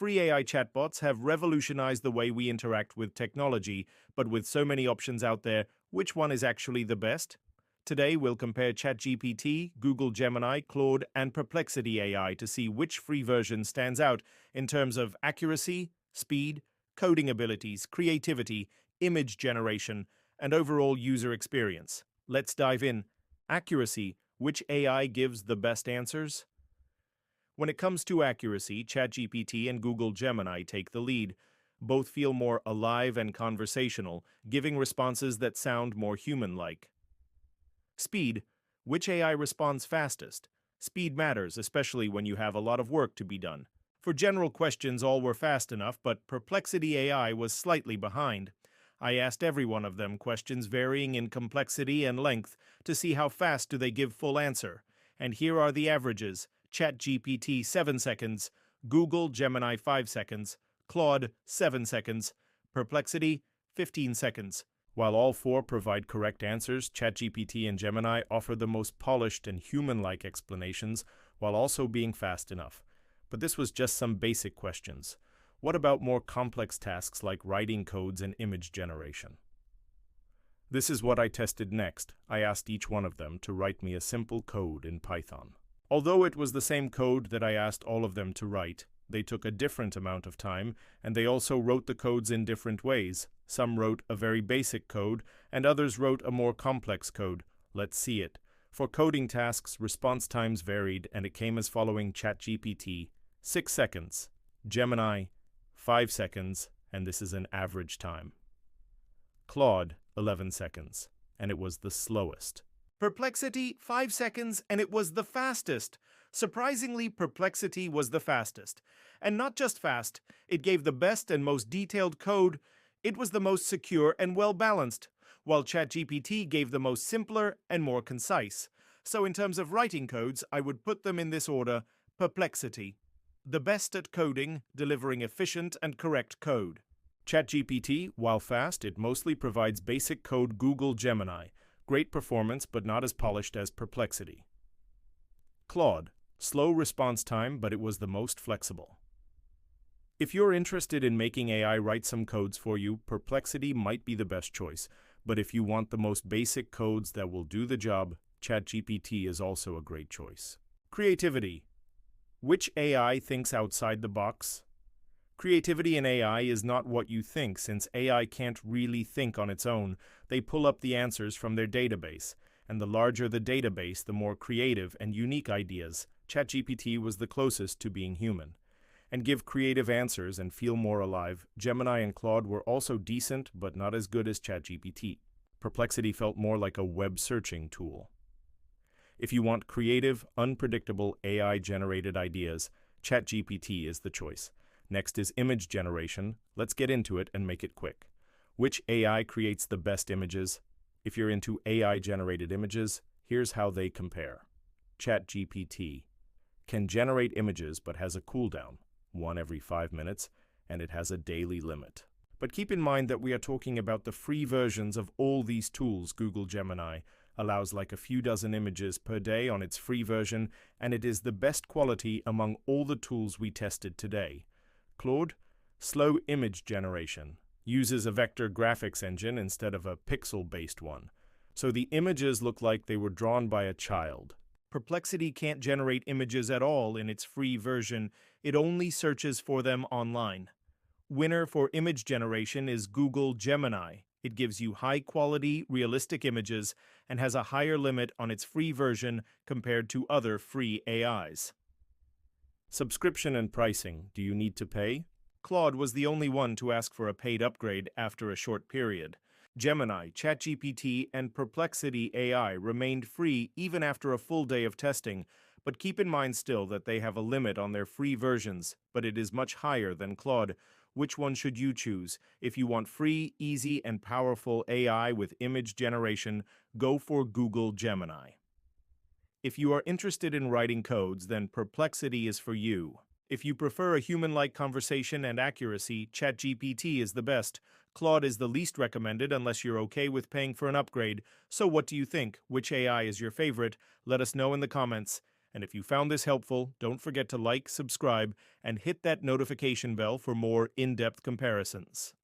free AI chatbots have revolutionized the way we interact with technology, but with so many options out there, which one is actually the best? Today, we'll compare ChatGPT, Google Gemini, Claude, and Perplexity AI to see which free version stands out in terms of accuracy, speed, coding abilities, creativity, image generation, and overall user experience. Let's dive in. Accuracy. Which AI gives the best answers? When it comes to accuracy, ChatGPT and Google Gemini take the lead. Both feel more alive and conversational, giving responses that sound more human-like. Speed. Which AI responds fastest? Speed matters, especially when you have a lot of work to be done. For general questions, all were fast enough, but Perplexity AI was slightly behind. I asked every one of them questions varying in complexity and length to see how fast do they give full answer. And here are the averages. ChatGPT 7 seconds, Google Gemini 5 seconds, Claude 7 seconds, Perplexity 15 seconds. While all four provide correct answers, ChatGPT and Gemini offer the most polished and human-like explanations while also being fast enough. But this was just some basic questions. What about more complex tasks like writing codes and image generation? This is what I tested next. I asked each one of them to write me a simple code in Python. Although it was the same code that I asked all of them to write, they took a different amount of time, and they also wrote the codes in different ways. Some wrote a very basic code, and others wrote a more complex code. Let's see it. For coding tasks, response times varied, and it came as following: ChatGPT, 6 seconds, Gemini, 5 seconds, and this is an average time. Claude, 11 seconds, and it was the slowest. Perplexity, 5 seconds, and it was the fastest. Surprisingly, Perplexity was the fastest. And not just fast, it gave the best and most detailed code. It was the most secure and well-balanced, while ChatGPT gave the most simpler and more concise. So in terms of writing codes, I would put them in this order: Perplexity, the best at coding, delivering efficient and correct code. ChatGPT, while fast, it mostly provides basic code. Google Gemini, great performance but not as polished as Perplexity. Claude, slow response time, but it was the most flexible. If you're interested in making AI write some codes for you, Perplexity might be the best choice. But if you want the most basic codes that will do the job, ChatGPT is also a great choice. Creativity. Which AI thinks outside the box? Creativity in AI is not what you think, since AI can't really think on its own. They pull up the answers from their database, and the larger the database, the more creative and unique ideas. ChatGPT was the closest to being human. And give creative answers and feel more alive. Gemini and Claude were also decent, but not as good as ChatGPT. Perplexity felt more like a web searching tool. If you want creative, unpredictable AI-generated ideas, ChatGPT is the choice. Next is image generation. Let's get into it and make it quick. Which AI creates the best images? If you're into AI-generated images, here's how they compare. ChatGPT can generate images but has a cooldown, one every 5 minutes, and it has a daily limit. But keep in mind that we are talking about the free versions of all these tools. Google Gemini allows like a few dozen images per day on its free version, and it is the best quality among all the tools we tested today. Claude, slow image generation, uses a vector graphics engine instead of a pixel-based one, so the images look like they were drawn by a child. Perplexity can't generate images at all in its free version. It only searches for them online. Winner for image generation is Google Gemini. It gives you high-quality, realistic images and has a higher limit on its free version compared to other free AIs. Subscription and pricing. Do you need to pay? Claude was the only one to ask for a paid upgrade after a short period. Gemini, ChatGPT, and Perplexity AI remained free even after a full day of testing, but keep in mind still that they have a limit on their free versions, but it is much higher than Claude. Which one should you choose? If you want free, easy, and powerful AI with image generation, go for Google Gemini. If you are interested in writing codes, then Perplexity is for you. If you prefer a human-like conversation and accuracy, ChatGPT is the best. Claude is the least recommended unless you're okay with paying for an upgrade. So what do you think? Which AI is your favorite? Let us know in the comments. And if you found this helpful, don't forget to like, subscribe, and hit that notification bell for more in-depth comparisons.